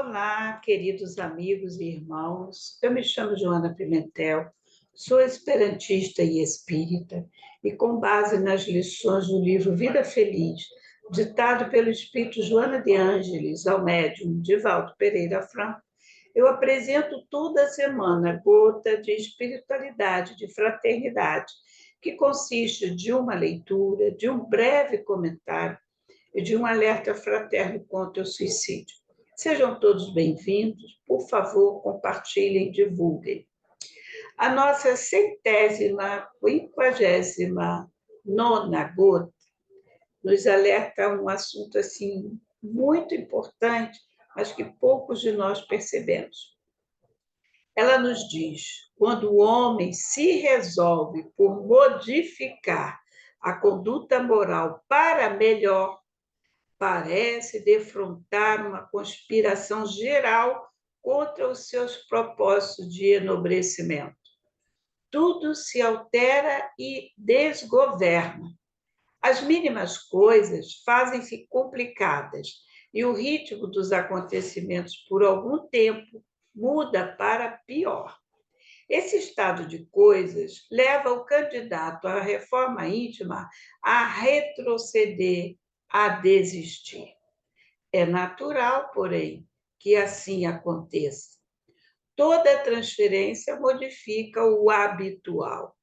Olá, queridos amigos e irmãos. Eu me chamo Joana Pimentel, sou esperantista e espírita, e com base nas lições do livro Vida Feliz, ditado pelo espírito Joana de Ângeles ao médium Divaldo Pereira Franco, eu apresento toda semana gota de espiritualidade, de fraternidade, que consiste de uma leitura, de um breve comentário e de um alerta fraterno contra o suicídio. Sejam todos bem-vindos. Por favor, compartilhem, divulguem. A nossa 159ª gota nos alerta um assunto assim muito importante, mas que poucos de nós percebemos. Ela nos diz: quando o homem se resolve por modificar a conduta moral para melhor, parece defrontar uma conspiração geral contra os seus propósitos de enobrecimento. Tudo se altera e desgoverna. As mínimas coisas fazem-se complicadas e o ritmo dos acontecimentos, por algum tempo, muda para pior. Esse estado de coisas leva o candidato à reforma íntima a retroceder, a desistir. É natural, porém, que assim aconteça. Toda transferência modifica o habitual.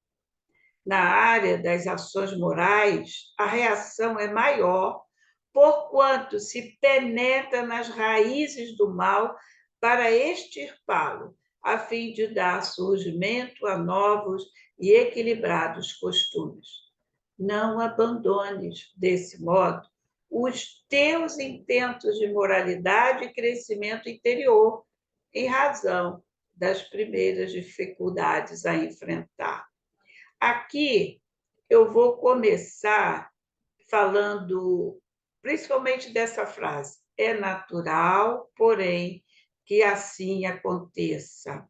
Na área das ações morais, a reação é maior, porquanto se penetra nas raízes do mal para extirpá-lo, a fim de dar surgimento a novos e equilibrados costumes. Não abandones, desse modo, os teus intentos de moralidade e crescimento interior, em razão das primeiras dificuldades a enfrentar. Aqui eu vou começar falando principalmente dessa frase: é natural, porém, que assim aconteça.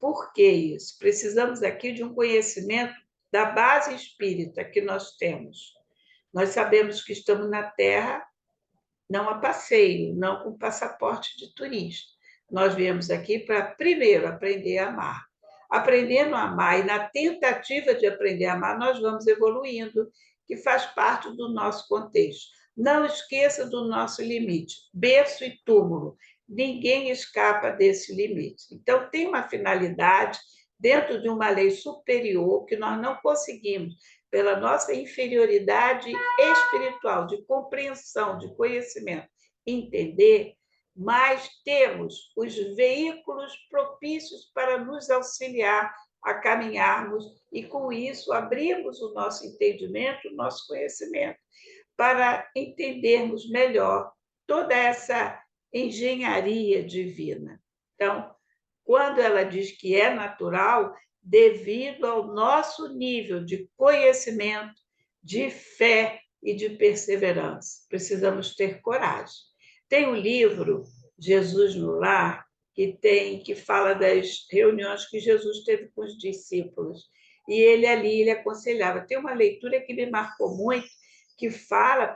Por que isso? Precisamos aqui de um conhecimento da base espírita que nós temos. Nós sabemos que estamos na Terra não a passeio, não com passaporte de turista. Nós viemos aqui para, primeiro, aprender a amar. Aprendendo a amar e na tentativa de aprender a amar, nós vamos evoluindo, que faz parte do nosso contexto. Não esqueça do nosso limite, berço e túmulo. Ninguém escapa desse limite. Então, tem uma finalidade dentro de uma lei superior que nós não conseguimos, pela nossa inferioridade espiritual, de compreensão, de conhecimento, entender, mas temos os veículos propícios para nos auxiliar a caminharmos e, com isso, abrirmos o nosso entendimento, o nosso conhecimento, para entendermos melhor toda essa engenharia divina. Então, quando ela diz que é natural, devido ao nosso nível de conhecimento, de fé e de perseverança. Precisamos ter coragem. Tem um livro, Jesus no Lar, que fala das reuniões que Jesus teve com os discípulos. E ele aconselhava. Tem uma leitura que me marcou muito, que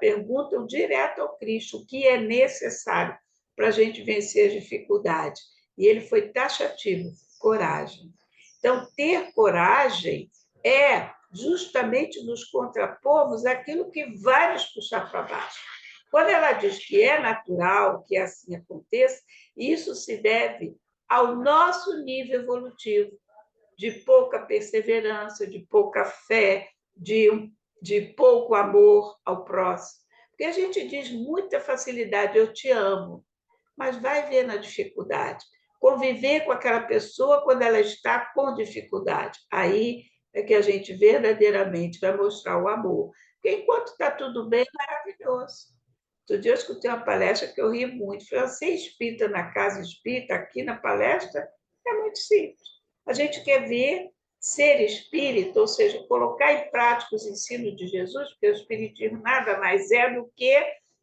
perguntam direto ao Cristo o que é necessário para a gente vencer as dificuldades. E ele foi taxativo: coragem. Então, ter coragem é justamente nos contrapormos àquilo que vai nos puxar para baixo. Quando ela diz que é natural que assim aconteça, isso se deve ao nosso nível evolutivo, de pouca perseverança, de pouca fé, de pouco amor ao próximo. Porque a gente diz muita facilidade: eu te amo, mas vai ver na dificuldade. Conviver com aquela pessoa quando ela está com dificuldade. Aí é que a gente verdadeiramente vai mostrar o amor. Porque enquanto está tudo bem, é maravilhoso. Outro dia eu escutei uma palestra que eu ri muito. Falei: ser espírita na casa espírita, aqui na palestra, é muito simples. A gente quer ver ser espírita, ou seja, colocar em prática os ensinos de Jesus, porque o espiritismo nada mais é do que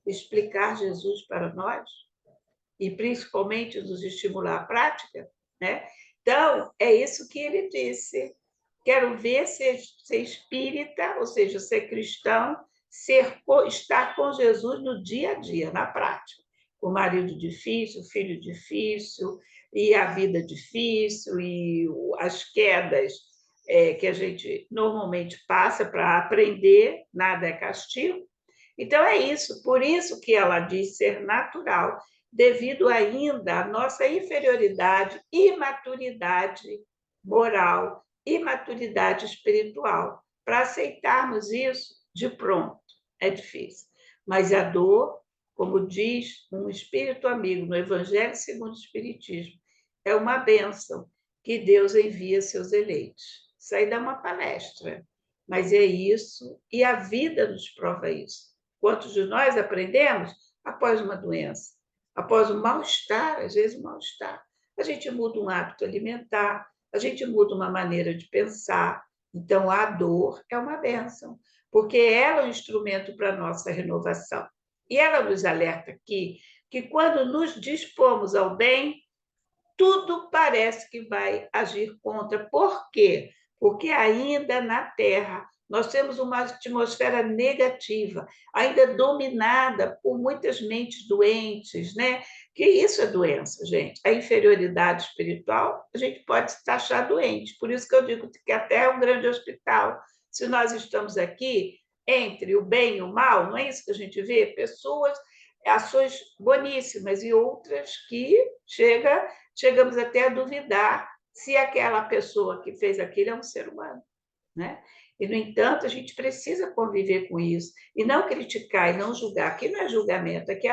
explicar Jesus para nós, e principalmente nos estimular a prática, né? Então, é isso que ele disse. Quero ver ser espírita, ou seja, ser cristão, estar com Jesus no dia a dia, na prática. o marido difícil, o filho difícil, e a vida difícil, e as quedas que a gente normalmente passa para aprender, nada é castigo. Então, é isso, por isso que ela diz ser natural, devido ainda à nossa inferioridade, imaturidade moral, imaturidade espiritual. Para aceitarmos isso, de pronto, é difícil. Mas a dor, como diz um espírito amigo no Evangelho segundo o Espiritismo, é uma bênção que Deus envia a seus eleitos. Isso aí dá uma palestra, mas é isso, e a vida nos prova isso. Quantos de nós aprendemos após uma doença, após um mal-estar, às vezes um mal-estar? A gente muda um hábito alimentar, a gente muda uma maneira de pensar. Então, a dor é uma bênção, porque ela é um instrumento para a nossa renovação. E ela nos alerta aqui que quando nos dispomos ao bem, tudo parece que vai agir contra. Por quê? Porque ainda na Terra nós temos uma atmosfera negativa, ainda dominada por muitas mentes doentes, né? Que isso é doença, gente. A inferioridade espiritual, a gente pode se taxar doente. Por isso que eu digo que a Terra é um grande hospital. Se nós estamos aqui entre o bem e o mal, não é isso que a gente vê? Pessoas, ações boníssimas e outras que chegamos até a duvidar se aquela pessoa que fez aquilo é um ser humano, né? E, no entanto, a gente precisa conviver com isso e não criticar e não julgar. Aqui não é julgamento, aqui é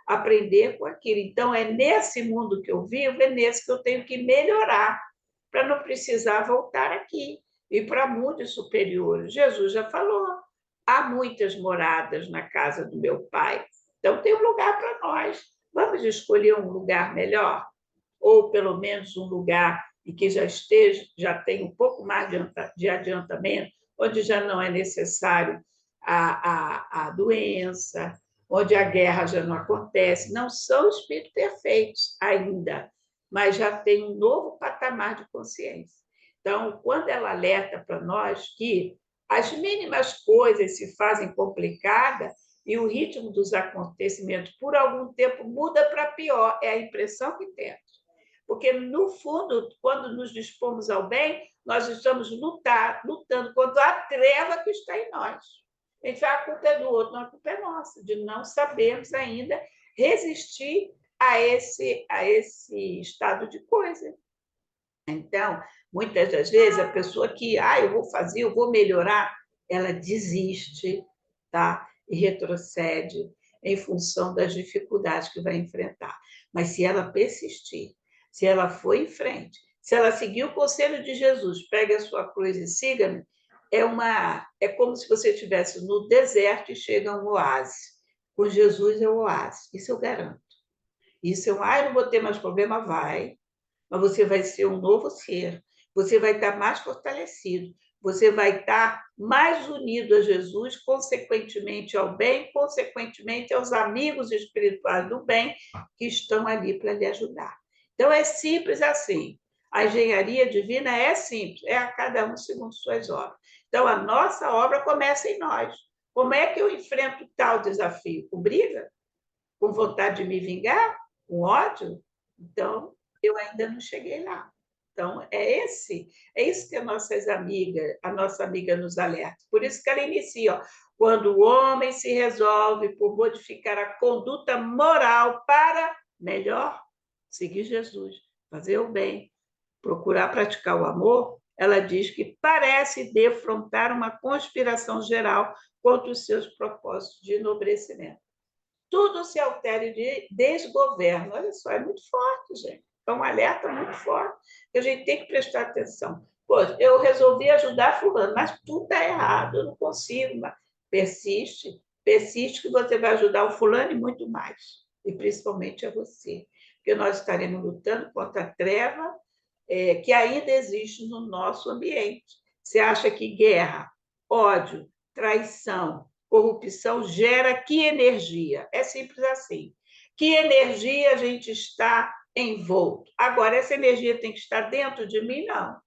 aprender com aquilo. Então, é nesse mundo que eu vivo, é nesse que eu tenho que melhorar para não precisar voltar aqui e para mundos superiores. Jesus já falou, há muitas moradas na casa do meu Pai, então tem um lugar para nós. Vamos escolher um lugar melhor? Ou pelo menos um lugar em que já tem um pouco mais de adiantamento, onde já não é necessário a doença, onde a guerra já não acontece. Não são espíritos perfeitos ainda, mas já tem um novo patamar de consciência. Então, quando ela alerta para nós que as mínimas coisas se fazem complicadas e o ritmo dos acontecimentos, por algum tempo, muda para pior, é a impressão que temos. Porque, no fundo, quando nos dispomos ao bem, nós estamos lutando contra a treva que está em nós. A gente fala, a culpa é do outro, não, a culpa é nossa, de não sabermos ainda resistir a esse estado de coisa. Então, muitas das vezes, a pessoa que, eu vou fazer, eu vou melhorar, ela desiste, tá? E retrocede em função das dificuldades que vai enfrentar. Mas se ela persistir, se ela for em frente, se ela seguir o conselho de Jesus, pegue a sua cruz e siga-me, é como se você estivesse no deserto e chega a um oásis. Com Jesus é o oásis, isso eu garanto. Isso eu não vou ter mais problema, vai, mas você vai ser um novo ser, você vai estar mais fortalecido, você vai estar mais unido a Jesus, consequentemente ao bem, consequentemente aos amigos espirituais do bem que estão ali para lhe ajudar. Então, é simples assim. A engenharia divina é simples, é a cada um segundo suas obras. Então, a nossa obra começa em nós. Como é que eu enfrento tal desafio? Com briga? Com vontade de me vingar? Com ódio? Então, eu ainda não cheguei lá. Então, é isso que a nossa amiga nos alerta. Por isso que ela inicia, quando o homem se resolve por modificar a conduta moral para melhor seguir Jesus, fazer o bem, procurar praticar o amor, ela diz que parece defrontar uma conspiração geral contra os seus propósitos de enobrecimento. Tudo se altera de desgoverno. Olha só, é muito forte, gente. É um alerta muito forte, que a gente tem que prestar atenção. Pô, eu resolvi ajudar fulano, mas tudo está errado, eu não consigo. Mas persiste que você vai ajudar o fulano e muito mais. E principalmente a você. Porque nós estaremos lutando contra a treva que ainda existe no nosso ambiente. Você acha que guerra, ódio, traição, corrupção gera que energia? É simples assim. Que energia a gente está envolto? Agora, essa energia tem que estar dentro de mim? Não.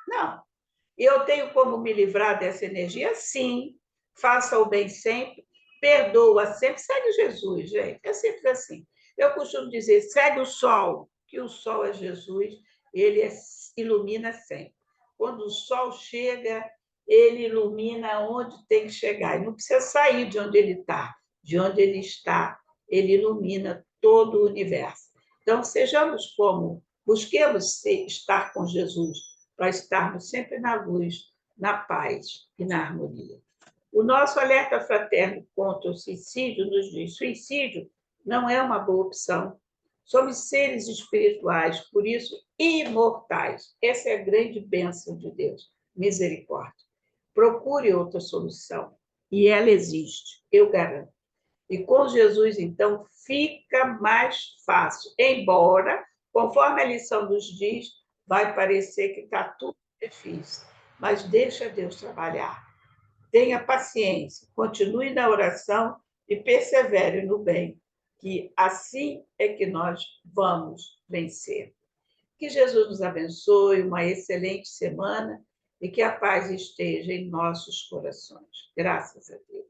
Não. Eu tenho como me livrar dessa energia? Sim. Faça o bem sempre, perdoa sempre, segue Jesus, gente. É sempre assim. Eu costumo dizer, segue o sol, que o sol é Jesus, ele ilumina sempre. Quando o sol chega, ele ilumina onde tem que chegar. E não precisa sair de onde ele está. De onde ele está, ele ilumina todo o universo. Então, sejamos como, busquemos estar com Jesus, para estarmos sempre na luz, na paz e na harmonia. O nosso alerta fraterno contra o suicídio nos diz: suicídio não é uma boa opção. Somos seres espirituais, por isso imortais. Essa é a grande bênção de Deus, misericórdia. Procure outra solução, e ela existe, eu garanto. E com Jesus, então, fica mais fácil, embora, conforme a lição nos diz, vai parecer que está tudo difícil, mas deixa Deus trabalhar. Tenha paciência, continue na oração e persevere no bem, que assim é que nós vamos vencer. Que Jesus nos abençoe, uma excelente semana e que a paz esteja em nossos corações. Graças a Deus.